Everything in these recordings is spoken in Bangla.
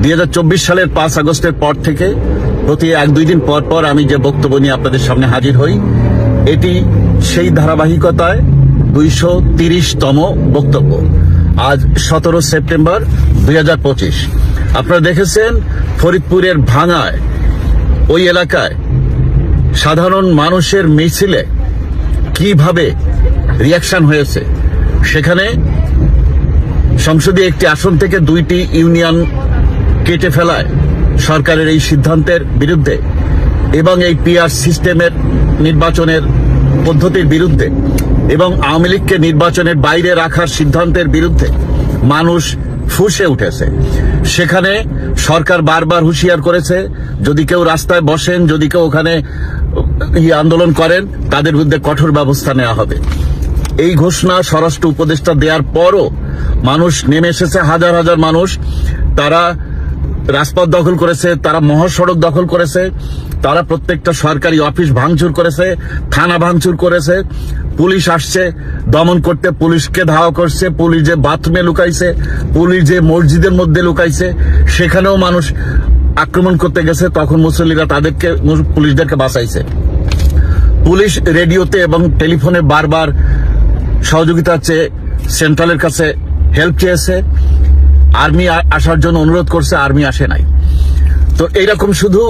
2024 সালের 5 আগস্টের পর থেকে প্রতি 1-2 দিন পর পর আমি যে বক্তব্য নিয়ে আপনাদের সামনে হাজির হই, এটি সেই ধারাবাহিকতায় 230তম বক্তব্য। আজ 17 সেপ্টেম্বর 2025। আপনারা দেখেছেন ফরিদপুরের ভাঙায়, ওই এলাকায় সাধারণ মানুষের মিছিলে কিভাবে রিয়াকশন হয়েছে। সেখানে সংসদীয় একটি আসন থেকে 2টি ইউনিয়ন কেটে ফেলায় সরকারের এই সিদ্ধান্তের বিরুদ্ধে এবং এই পিআর সিস্টেমের নির্বাচনের পদ্ধতির বিরুদ্ধে এবং আওয়ামী লীগকে নির্বাচনের বাইরে রাখার সিদ্ধান্তের বিরুদ্ধে মানুষ ফুঁসে উঠেছে। সেখানে সরকার বারবার হুঁশিয়ার করেছে, যদি কেউ রাস্তায় বসেন, যদি কেউ ওখানে আন্দোলন করেন, তাদের বিরুদ্ধে কঠোর ব্যবস্থা নেওয়া হবে। এই ঘোষণা স্বরাষ্ট্র উপদেষ্টা দেওয়ার পরও মানুষ নেমে এসেছে, হাজার হাজার মানুষ। তারা রাজপথ দখল করেছে, তারা মহাসড়ক দখল করেছে, তারা প্রত্যেকটা সরকারি অফিস ভাঙচুর করেছে, থানা ভাঙচুর করেছে। পুলিশ আসছে দমন করতে, পুলিশকে ধাওয়া করছে, পুলিশ যে বাথরুমে লুকাইছে, পুলিশ যে মসজিদের মধ্যে লুকাইছে, সেখানেও মানুষ আক্রমণ করতে গেছে। তখন মুসল্লিরা তাদেরকে, পুলিশদেরকে বাঁচাইছে। পুলিশ রেডিওতে এবং টেলিফোনে বারবার সহযোগিতা চেয়ে সেন্ট্রালের কাছে হেল্প চেয়েছে, আর্মি আসার জন্য অনুরোধ করছে, আর্মি আসে নাই। তো এইরকম শুধু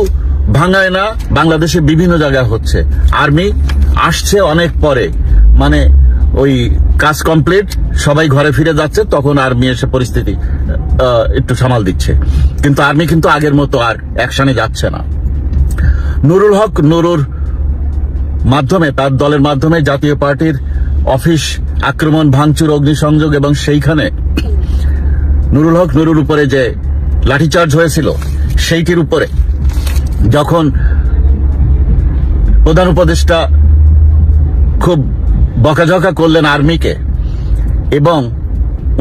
ভাঙায় না, বাংলাদেশে বিভিন্ন জায়গায় হচ্ছে। আর্মি আসছে অনেক পরে, মানে ওই কাজ কমপ্লিট, সবাই ঘরে ফিরে যাচ্ছে, তখন আর্মি এসে পরিস্থিতি একটু সামাল দিচ্ছে। কিন্তু আর্মি কিন্তু আগের মতো আর অ্যাকশনে যাচ্ছে না। নুরুল হক নুরুর মাধ্যমে, তার দলের মাধ্যমে জাতীয় পার্টির অফিস আক্রমণ, ভাঙচুর, অগ্নিসংযোগ এবং সেইখানে নুরুল হক নুরুর উপরে যে লাঠিচার্জ হয়েছিল, সেইটির উপরে যখন প্রধান উপদেষ্টা খুব বকাঝকা করলেন আর্মিকে, এবং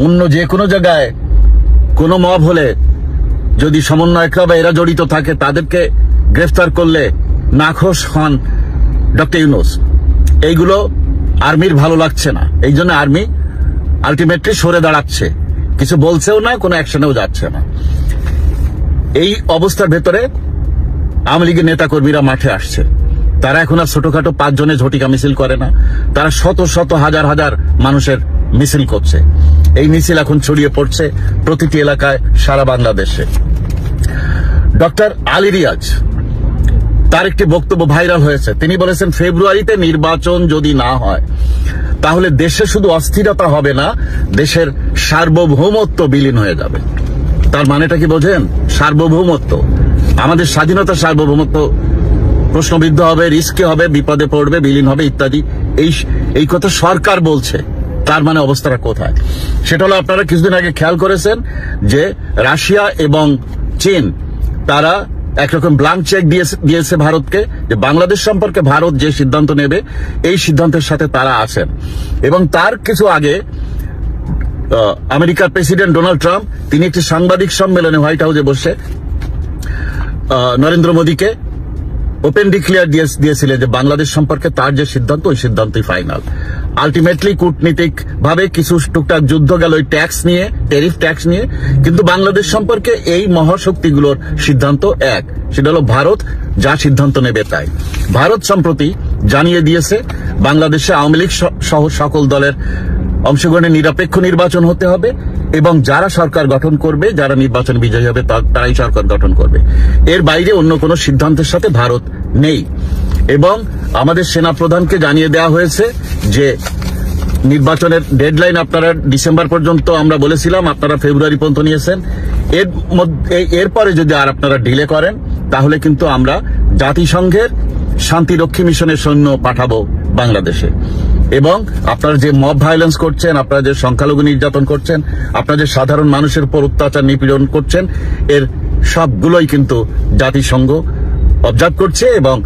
অন্য যে কোনো জায়গায় কোনো মব হলে যদি সমন্বয়করা বা এরা জড়িত থাকে, তাদেরকে গ্রেফতার করলে নাখোশ হন ডক্টর ইউনূস। এইগুলো আর্মির ভালো লাগছে না, এই জন্য আর্মি আলটিমেটলি সরে দাঁড়াচ্ছে, কিছু বলছেও না, কোনো অ্যাকশনেও যাচ্ছে না। এই অবস্থার ভেতরে আওয়ামী লীগের নেতাকর্মীরা মাঠে আসছে। তারা এখন আর ছোটখাটো 5 জনের ঝটিকা মিছিল করে না, তারা শত শত হাজার হাজার মানুষের মিছিল করছে। এই মিছিল এখন ছড়িয়ে পড়ছে প্রতিটি এলাকায়, সারা বাংলাদেশে। ডক্টর আলী রিয়াজ, তার একটি বক্তব্য ভাইরাল হয়েছে। তিনি বলেছেন, ফেব্রুয়ারিতে নির্বাচন যদি না হয় তাহলে দেশে শুধু অস্থিরতা হবে না, দেশের সার্বভৌমত্ব বিলীন হয়ে যাবে। তার মানেটা কি বোঝেন? সার্বভৌমত্ব, আমাদের স্বাধীনতা, সার্বভৌমত্ব প্রশ্নবিদ্ধ হবে, রিস্কে হবে, বিপদে পড়বে, বিলীন হবে ইত্যাদি। এই কথা সরকার বলছে। তার মানে অবস্থাটা কোথায়? সেটা হলো, আপনারা কিছুদিন আগে খেয়াল করেছেন যে রাশিয়া এবং চীন তারা একরকম ব্ল্যাঙ্ক চেক দিয়েছে ভারতকে, যে বাংলাদেশ সম্পর্কে ভারত যে সিদ্ধান্ত নেবে এই সিদ্ধান্তের সাথে তারা আছেন। এবং তার কিছু আগে আমেরিকার প্রেসিডেন্ট ডোনাল্ড ট্রাম্প, তিনি একটি সাংবাদিক সম্মেলনে হোয়াইট হাউসে বসে নরেন্দ্র মোদীকে ওপেন ডিক্লেয়ার দিয়েছিলেন যে বাংলাদেশ সম্পর্কে তার যে সিদ্ধান্ত, ওই সিদ্ধান্তই ফাইনাল। আলটিমেটলি কূটনীতিক ভাবে কিছু টুকটাক যুদ্ধ গেল ওই ট্যাক্স নিয়ে, ট্যারিফ ট্যাক্স নিয়ে, কিন্তু বাংলাদেশ সম্পর্কে এই মহাশক্তিগুলোর সিদ্ধান্ত এক, সেটা হলো ভারত যা সিদ্ধান্ত নেবে তাই। ভারত সম্প্রতি জানিয়ে দিয়েছে বাংলাদেশে আওয়ামী লীগ সহ সকল দলের অংশগ্রহণে নিরপেক্ষ নির্বাচন হতে হবে, এবং যারা সরকার গঠন করবে, যারা নির্বাচন বিজয়ী হবে, তারাই সরকার গঠন করবে। এর বাইরে অন্য কোনো সিদ্ধান্তের সাথে ভারত নেই। এবং আমাদের সেনা প্রধানকে জানিয়ে দেওয়া হয়েছে যে নির্বাচনের ডেডলাইন আপনারা ডিসেম্বর পর্যন্ত আমরা বলেছিলাম, আপনারা ফেব্রুয়ারি পর্যন্ত নিয়েছেন। এরপরে যদি আর আপনারা ডিলে করেন, তাহলে কিন্তু আমরা জাতিসংঘের শান্তিরক্ষী মিশনের সৈন্য পাঠাবো বাংলাদেশে। এবং আপনারা যে মব ভায়োলেন্স করছেন, আপনারা যে সংখ্যালঘু নির্যাতন করছেন, আপনারা যে সাধারণ মানুষের উপর অত্যাচার নিপীড়ন করছেন, এর সবগুলোই কিন্তু জাতিসংঘ অবজার্ভ করছে এবং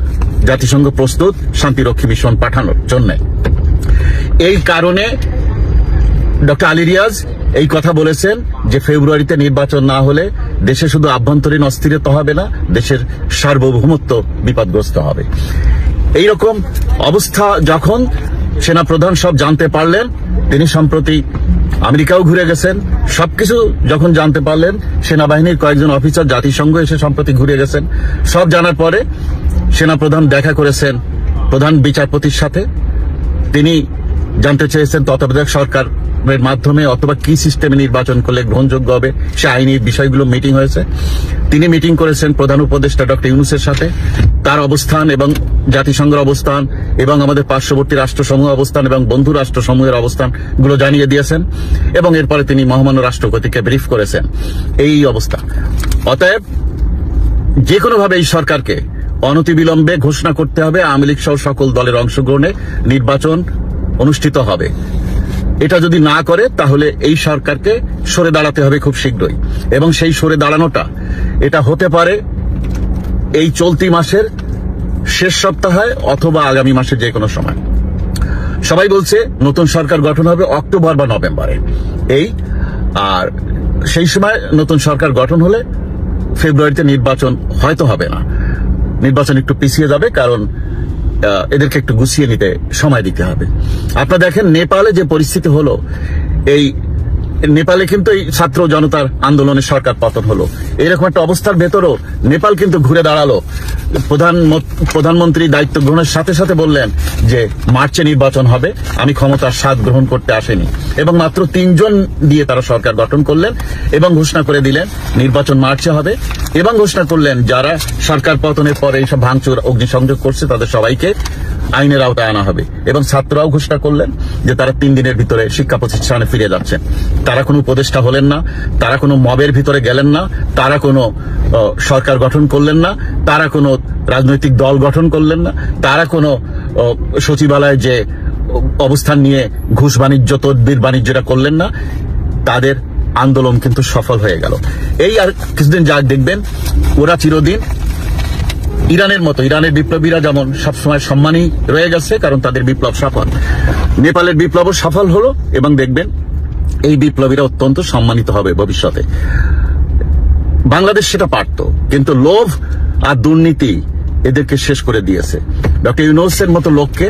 জাতিসংঘ প্রস্তুত শান্তিরক্ষী মিশন পাঠানোর জন্য। এই কারণে ডক্টর আলী রিয়াজ এই কথা বলেছেন যে ফেব্রুয়ারিতে নির্বাচন না হলে দেশে শুধু আভ্যন্তরীণ অস্থিরতা হবে না, দেশের সার্বভৌমত্ব বিপদগ্রস্ত হবে। এইরকম অবস্থা যখন সেনাপ্রধান সব জানতে পারলেন, তিনি সম্প্রতি আমেরিকাও ঘুরে গেছেন। সবকিছু যখন জানতে পারলেন, সেনাবাহিনীর কয়েকজন অফিসার জাতিসংঘ এসে সম্প্রতি ঘুরে গেছেন, সব জানার পরে সেনাপ্রধান দেখা করেছেন প্রধান বিচারপতির সাথে। তিনি জানতে চেয়েছেন তত্ত্বাবধায়ক সরকারের মাধ্যমে অথবা কি সিস্টেমে নির্বাচন করলে গ্রহণযোগ্য হবে, সে আইনি বিষয়গুলো মিটিং হয়েছে। তিনি মিটিং করেছেন প্রধান উপদেষ্টা ডক্টর ইউনূসের সাথে। তার অবস্থান এবং জাতিসংঘের অবস্থান এবং আমাদের পার্শ্ববর্তী রাষ্ট্রসমূহের অবস্থান এবং বন্ধু রাষ্ট্রসমূহের অবস্থানগুলো জানিয়ে দিয়েছেন এবং এরপরে তিনি মহামান্য রাষ্ট্রপতিকে ব্রিফ করেছেন। এই অবস্থা। অতএব যে কোনোভাবে এই সরকারকে অনতিবিলম্বে ঘোষণা করতে হবে আওয়ামী লীগ সহ সকল দলের অংশগ্রহণে নির্বাচন অনুষ্ঠিত হবে। এটা যদি না করে তাহলে এই সরকারকে সরে দাঁড়াতে হবে খুব শীঘ্রই, এবং সেই সরে দাঁড়ানোটা এটা হতে পারে এই চলতি মাসের শেষ সপ্তাহে অথবা আগামী মাসের যে কোনো সময়। সবাই বলছে নতুন সরকার গঠন হবে অক্টোবর বা নভেম্বরে, আর সেই সময় নতুন সরকার গঠন হলে ফেব্রুয়ারিতে নির্বাচন হয়তো হবে না, নির্বাচন একটু পিছিয়ে যাবে, কারণ এদেরকে একটু গুছিয়ে নিতে সময় দিতে হবে। আপনারা দেখেন নেপালে যে পরিস্থিতি হলো, এই নেপালে কিন্তু এই ছাত্র জনতার আন্দোলনে সরকার পতন হলো। এরকম একটা অবস্থার ভেতরও নেপাল কিন্তু ঘুরে দাঁড়ালো। প্রধানমন্ত্রী দায়িত্ব গ্রহণের সাথে সাথে বললেন যে মার্চে নির্বাচন হবে, আমি ক্ষমতার স্বাদ গ্রহণ করতে আসেনি, এবং মাত্র 3 জন দিয়ে তারা সরকার গঠন করলেন এবং ঘোষণা করে দিলেন নির্বাচন মার্চে হবে, এবং ঘোষণা করলেন যারা সরকার পতনের পরে এইসব ভাঙচুর অগ্নিসংযোগ করছে তাদের সবাইকে আইনের আওতায় আনা হবে, এবং ছাত্ররাও ঘোষণা করলেন যে তারা 3 দিনের ভিতরে শিক্ষা প্রতিষ্ঠানে ফিরে যাচ্ছেন। তারা কোনো উপদেষ্টা হলেন না, তারা কোনো মবের ভিতরে গেলেন না, তারা কোনো সরকার গঠন করলেন না, তারা কোনো রাজনৈতিক দল গঠন করলেন না, তারা কোনো সচিবালয়ে যে অবস্থান নিয়ে ঘুষ বাণিজ্য তদবির বাণিজ্যটা করলেন না। তাদের আন্দোলন কিন্তু সফল হয়ে গেল। এই আর কিছুদিন যাক দেখবেন ওরা চিরদিন ইরানের মতো, ইরানের বিপ্লবীরা যেমন সবসময় সম্মানী রয়ে গেছে কারণ তাদের বিপ্লব সফল, নেপালের বিপ্লবও সফল হলো, এবং দেখবেন এই বিপ্লবীরা অত্যন্ত সম্মানিত হবে ভবিষ্যতে। বাংলাদেশ সেটা পারত, কিন্তু লোভ আর দুর্নীতি এদেরকে শেষ করে দিয়েছে। ডক্টর ইউনূসের মতো লোককে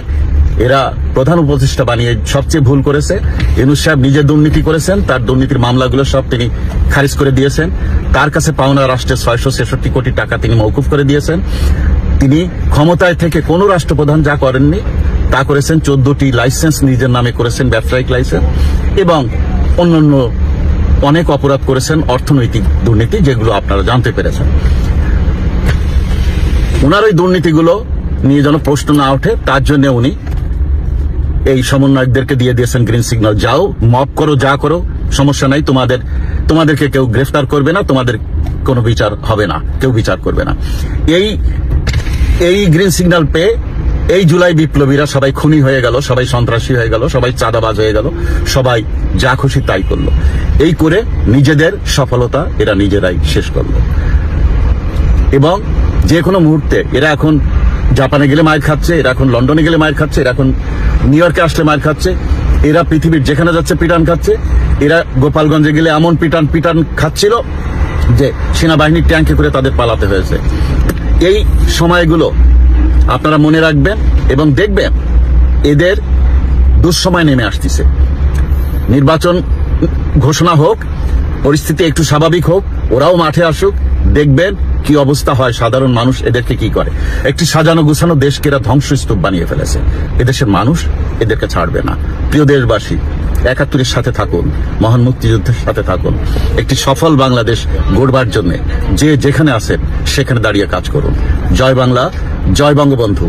এরা প্রধান উপদেষ্টা বানিয়ে সবচেয়ে ভুল করেছে। ইউনূস সাহেব নিজে দুর্নীতি করেছেন, তার দুর্নীতির মামলাগুলো সব তিনি খারিজ করে দিয়েছেন। তার কাছে পাওনা রাষ্ট্রের 666 কোটি টাকা তিনি মওকুফ করে দিয়েছেন। তিনি ক্ষমতায় থেকে কোন রাষ্ট্রপ্রধান যা করেননি তা করেছেন। 14টি লাইসেন্স নিজের নামে করেছেন, ব্যবসায়িক লাইসেন্স, এবং অন্যান্য অনেক অপরাধ করেছেন, অর্থনৈতিক দুর্নীতি, যেগুলো আপনারা জানতে পেরেছেন। উনার ওই দুর্নীতিগুলো নিয়ে যেন প্রশ্ন না ওঠে তার জন্য উনি এই সমন্বয়কদেরকে দিয়ে দিয়েছেন গ্রিন সিগন্যাল, যাও মব করো, যা করো, সমস্যা নাই, তোমাদেরকে কেউ গ্রেফতার করবে না, তোমাদের কোনো বিচার হবে না, কেউ বিচার করবে না। এই গ্রিন সিগন্যাল পেয়ে এই জুলাই বিপ্লবীরা সবাই খুনি হয়ে গেল, সবাই সন্ত্রাসী হয়ে গেল, সবাই চাঁদাবাজ হয়ে গেল, সবাই যা খুশি তাই করলো। এই করে নিজেদের সফলতা এরা নিজেরাই শেষ করলো, এবং যে কোনো মুহূর্তে এরা এখন জাপানে গেলে মায়ের খাচ্ছে, এরা এখন লন্ডনে গেলে মায়ের খাচ্ছে, এরা এখন নিউ ইয়র্কে আসলে মায়ের খাচ্ছে, এরা পৃথিবীর যেখানে যাচ্ছে পিটান খাচ্ছে। এরা গোপালগঞ্জে গেলে এমন পিটান খাচ্ছিল যে সেনাবাহিনীর ট্যাঙ্কে করে তাদের পালাতে হয়েছে। এই সময়গুলো আপনারা মনে রাখবেন এবং দেখবেন এদের দুঃসময় নেমে আসতেছে। নির্বাচন ঘোষণা হোক, পরিস্থিতি একটু স্বাভাবিক হোক, ওরাও মাঠে আসুক, দেখবেন কি অবস্থা হয়, সাধারণ মানুষ এদেরকে কি করে। একটি সাজানো গুছানো দেশকে এরা ধ্বংসস্তূপ বানিয়ে ফেলেছে। এদেশের মানুষ এদেরকে ছাড়বে না। প্রিয় দেশবাসী, ৭১-এর সাথে থাকুন, মহান মুক্তিযুদ্ধের সাথে থাকুন। একটি সফল বাংলাদেশ গড়বার জন্য যে যেখানে আছেন সেখানে দাঁড়িয়ে কাজ করুন। জয় বাংলা, জয় বঙ্গবন্ধু।